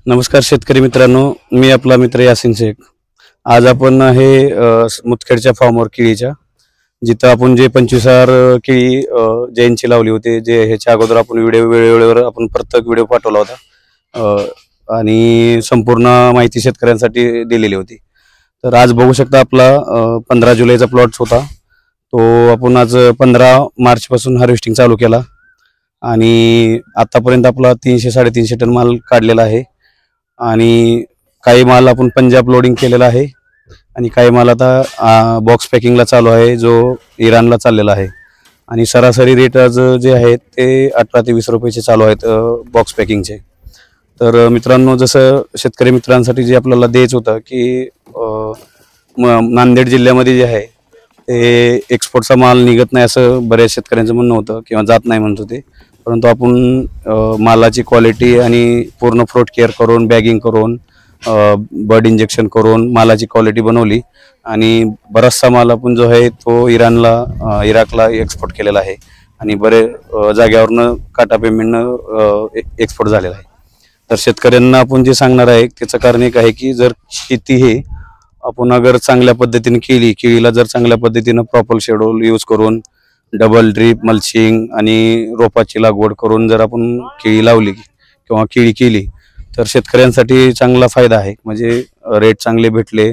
नमस्कार शेतकरी मित्रांनो, मी आपला मित्र यासिन शेख। आज आपण हे मुदखेडच्या फार्मवर केळीच्या जिथं आपण जे 25,000 केळी जैनची लावली होती, जे ह्याच्या अगोदर आपण व्हिडिओ वेळेवर आपण प्रत्येक व्हिडिओ पाठवला होता आणि संपूर्ण माहिती शेतकऱ्यांसाठी दिलेली होती। तर आज बघू शकता आपला 15 जुलैचा प्लॉट होता, तो आपण आज 15 मार्च पासून हार्वेस्टिंग चालू केला आणि आतापर्यंत आपला 300-350 टन माल काढलेला आहे आणि काही माल आपण पंजाब लोडिंग केलेला आहे आणि काही माल आता बॉक्स पॅकिंगला चालू आहे, जो इराणला चाललेला आहे आणि सरासरी रेट आज जे आहेत ते 18 ते 20 रुपयाचे चालू आहेत बॉक्स पॅकिंगचे। तर मित्रांनो, जसं शेतकरी मित्रांसाठी जे आपल्याला द्यायचं होतं की नांदेड जिल्ह्यामध्ये जे आहे ते एक्सपोर्टचा माल निघत नाही असं बऱ्याच शेतकऱ्यांचं म्हणणं होतं किंवा जात नाही म्हणत होते, परंतु आपण मालाची क्वालिटी आणि पूर्ण फ्रूट केअर करून बॅगिंग करून बर्ड इंजेक्शन करून मालाची क्वालिटी बनवली आणि बराचसा माल आपण जो आहे तो इराकला एक्सपोर्ट केलेला आहे आणि बरे जाग्यावरनं काटा पेमेंटनं एक्सपोर्ट झालेला आहे। तर शेतकऱ्यांना आपण जे सांगणार आहे त्याचं कारण एक आहे की जर शेती हे आपण अगर चांगल्या पद्धतीने केली, केळीला जर चांगल्या पद्धतीनं प्रॉपर शेड्यूल यूज करून डबल ड्रीप मल्चिंग आणि रोपाची लागवड करून जर आपण केळी लावली किंवा केळी केली तर शेतकऱ्यांसाठी चांगला फायदा आहे। म्हणजे रेट चांगले भेटले,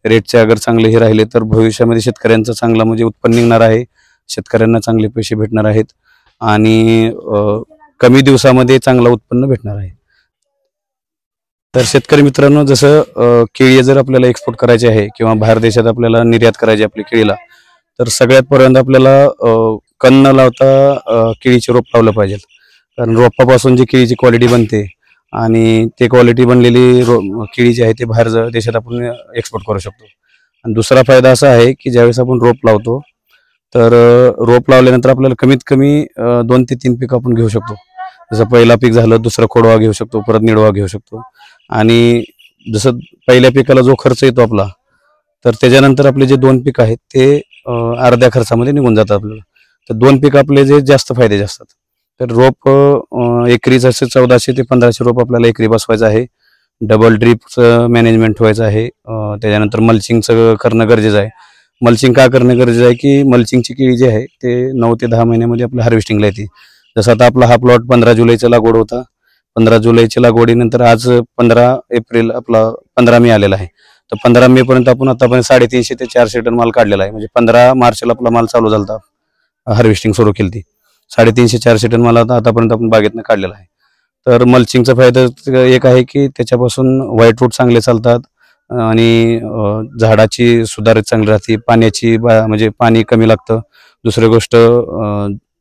रेटचे अगर चांगले हे राहिले तर भविष्यामध्ये शेतकऱ्यांचं चांगला म्हणजे उत्पन्न निघणार आहे, शेतकऱ्यांना चांगले पैसे भेटणार आहेत आणि कमी दिवसामध्ये चांगलं उत्पन्न भेटणार आहे। तर शेतकरी मित्रांनो, जसं केळी जर आपल्याला एक्सपोर्ट करायची आहे किंवा बाहेर देशात आपल्याला निर्यात करायची आपली केळीला, तर सगळ्यात पर्यंत आपल्याला कण न लावता केळीचे रोप लावलं पाहिजे, कारण रोपापासून जी केळीची क्वालिटी बनते आणि ते क्वालिटी बनलेली केळी जी आहे ते बाहेर देशात आपण एक्सपोर्ट करू शकतो। आणि दुसरा फायदा असा आहे की ज्यावेळेस आपण रोप लावतो तर रोप लावल्यानंतर आपल्याला कमीत कमी 2 ते 3 पीक आपण घेऊ शकतो। जसं पहिला पीक झालं, दुसरा खोडवा घेऊ शकतो, परत निडवा घेऊ शकतो आणि जसं पहिल्या पिकाला जो खर्च येतो आपला, तर त्याच्यानंतर आपले जे 2 पीक आहेत ते अर्ध्या खर्चामध्ये निघून जातात आपल्याला। तर 2 पीक आपले जे जास्त फायदे असतात। तर रोप एकरी जसे 1400 ते 1500 रोप आपल्याला एकरी बसवायचं आहे, डबल ड्रीपचं मॅनेजमेंट ठेवायचं आहे, त्याच्यानंतर मल्चिंगचं करणं गरजेचं आहे। मल्चिंग का करणं गरजेचं आहे की मल्चिंगची केळी जी आहे ते 9 ते 10 महिन्यामध्ये आपल्या हार्वेस्टिंगला येते। जसं आता आपला हा प्लॉट 15 जुलैचा लागवड होता, 15 जुलैच्या लागवडीनंतर आज 15 एप्रिल आपला 15 मे आलेला आहे। तर 15 मे पर्यंत आपण आतापर्यंत 350 ते 400 टन माल काढलेला आहे। म्हणजे 15 मार्चला आपला माल चालू झाला, हार्वेस्टिंग सुरू केली ती 350-400 टन माल आतापर्यंत आपण बागेतनं काढलेला आहे। तर मल्चिंगचा फायदा एक आहे की त्याच्यापासून व्हाईट रूट चांगले चालतात आणि झाडाची सुधारित चांगली राहते, पाण्याची म्हणजे पाणी कमी लागतं। दुसरी गोष्ट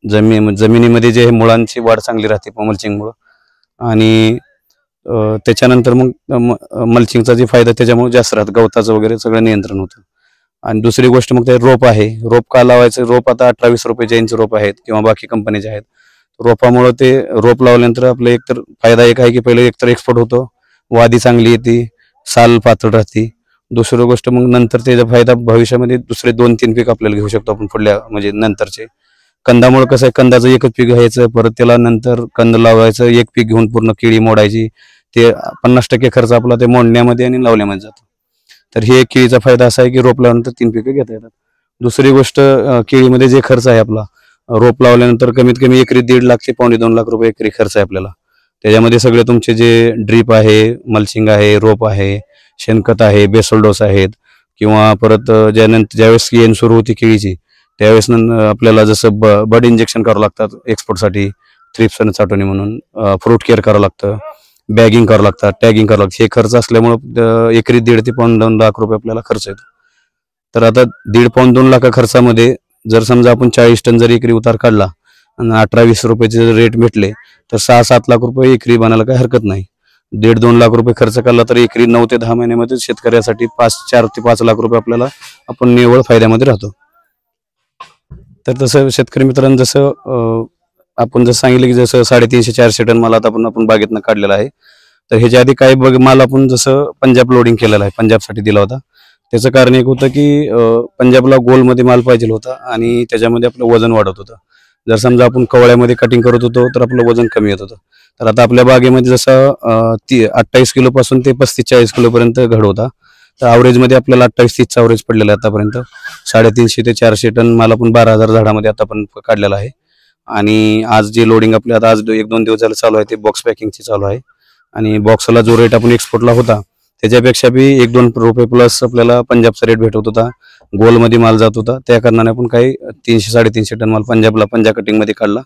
जमिनीमध्ये जे मुळांची वाढ चांगली राहते मल्चिंगमुळं आणि त्याच्यानंतर मग मल्चिंगचा जे फायदा त्याच्यामुळे जास्त राहतं, गवताचं वगैरे सगळं नियंत्रण होतं। आणि दुसरी गोष्ट मग ते रोप आहे, रोप का लावायचं, रोप आता 18-20 रुपये जैनचे रोप आहेत किंवा बाकी कंपनीचे आहेत। रोपामुळे ते रोप लावल्यानंतर आपलं एकतर फायदा एक आहे की पहिले एकतर एक्सपोर्ट होतो, वादी चांगली येते, साल पातळ राहते। दुसरी गोष्ट मग नंतर त्याचा फायदा भविष्यामध्ये दुसरे 2-3 पीक आपल्याला घेऊ शकतो आपण पुढल्या म्हणजे नंतरचे। कंदामुळे कसं आहे, कंदाचं एकच पीक घ्यायचं, परत त्याला नंतर कंद लावायचं, एक पीक घेऊन पूर्ण केळी मोडायची, ते 50% खर्च आपला ते मोडण्यामध्ये आणि लावण्यामध्ये जातो। तर हे केळीचा फायदा असा आहे की रोप लावल्यानंतर 3 पिकं घेता येतात। दुसरी गोष्ट केळीमध्ये जे खर्च आहे आपला, रोप लावल्यानंतर कमीत कमी एकरी 1.5 लाख ते 2.5 लाख रुपये एकरी खर्च आहे आपल्याला। त्याच्यामध्ये सगळे तुमचे जे ड्रीप आहे, मल्चिंग आहे, रोप आहे, शेणखत आहे, बेसल डोस आहेत किंवा परत ज्यावेळेस येण सुरू होती केळीची त्यावेळेस आपल्याला जसं बर्ड इंजेक्शन करावं लागतात एक्सपोर्टसाठी, थ्रिप्स आणि चाटोनी म्हणून, फ्रूट केअर करावं लागतं, बॅगिंग करावं लागतात, टॅगिंग करावं लागतं। हे खर्च असल्यामुळं एकरी 1.5 ते 2 लाख रुपये आपल्याला खर्च येतो। तर आता 1.5 पाऊण 2 लाख खर्चामध्ये जर समजा आपण 40 टन जर एकरी उतार काढला आणि 18-20 रुपयाचे जर रेट भेटले तर 6-7 लाख रुपये एकरी बनायला काही हरकत नाही। 1.5-2 लाख रुपये खर्च काढला तर एकरी 9 ते 10 महिन्यामध्ये शेतकऱ्यासाठी 4 ते 5 लाख रुपये आपल्याला आपण निव्वळ फायद्यामध्ये राहतो। तर तसं शेतकरी मित्रांनो, जसं आपण जसं सांगितलं की जसं 350-400 टन माल आता आपण बागेतनं काढलेला आहे। तर ह्याच्या आधी काही माल आपण जसं पंजाब लोडिंग केलेला आहे, पंजाबसाठी दिला होता। त्याचं कारण एक होतं की पंजाबला गोलमध्ये माल पाहिजे होता आणि त्याच्यामध्ये आपलं वजन वाढत होतं। जर समजा आपण कवळ्यामध्ये कटिंग करत होतो तर आपलं वजन कमी येत होतं. तर आता आपल्या बागेमध्ये जसं 28 किलोपासून ते 35-40 किलोपर्यंत घड होता. तर ॲव्हरेजमध्ये आपल्याला 28-30चा ॲव्हरेज पडलेला आहे आतापर्यंत. 350 ते 400 टन माल आपण 12,000 झाडामध्ये आतापर्यंत काढलेला आहे. आणि आज जे लोडिंग आपल्या आता आज 1-2 दिवस झाले चालू आहे ते बॉक्स पॅकिंगची चालू आहे. आणि बॉक्सला जो रेट आपण एक्सपोर्टला होता त्याच्यापेक्षा बी 1-2 रुपये प्लस आपल्याला पंजाबचा रेट भेटत होता. गोलमध्ये माल जात होता. त्या कारणाने आपण काही 300-350 टन माल पंजाब कटिंगमध्ये काढला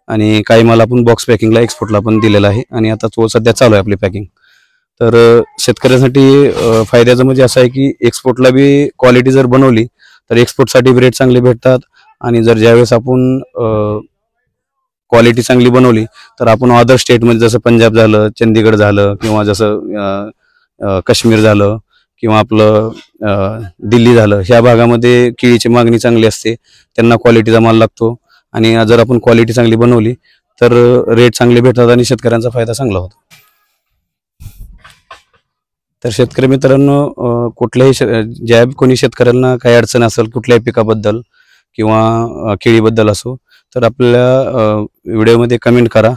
आणि काही माल आपण बॉक्स पॅकिंगला एक्सपोर्टला पण दिलेला आहे. आणि आता तो सध्या चालू आहे आपली पॅकिंग. तर शेतकऱ्यांसाठी फायद्याचं म्हणजे असं आहे की एक्सपोर्टला बी क्वालिटी जर बनवली तर एक्सपोर्टसाठी रेट चांगले भेटतात. आणि जर ज्यावेळेस आपण क्वालिटी चांगली बनवली तर आपण अदर स्टेटमध्ये जसं पंजाब झालं, चंदीगड झालं, किंवा जसं काश्मीर झालं, किंवा आपलं दिल्ली झालं, ह्या भागामध्ये केळीची मागणी चांगली असते, त्यांना क्वालिटीचा माल लागतो. आणि जर आपण क्वालिटी चांगली बनवली तर रेट चांगले भेटतात आणि शेतकऱ्यांचा फायदा चांगला होतो. तर शेतकरी मित्रांनो, कुठल्याही ज्या कोणी शेतकऱ्यांना काही अडचण असेल कुठल्याही पिकाबद्दल किंवा केळीबद्दल असो तर आपल्या व्हिडिओमध्ये कमेंट करा.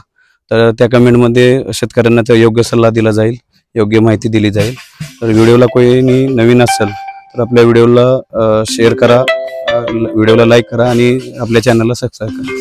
तर त्या कमेंटमध्ये शेतकऱ्यांना त्या योग्य सल्ला दिला जाईल, योग्य माहिती दिली जाईल. तर व्हिडिओला कोणी नवीन असेल तर आपल्या व्हिडिओला शेअर करा, व्हिडिओला लाईक करा आणि आपल्या चॅनलला सबस्क्राईब करा.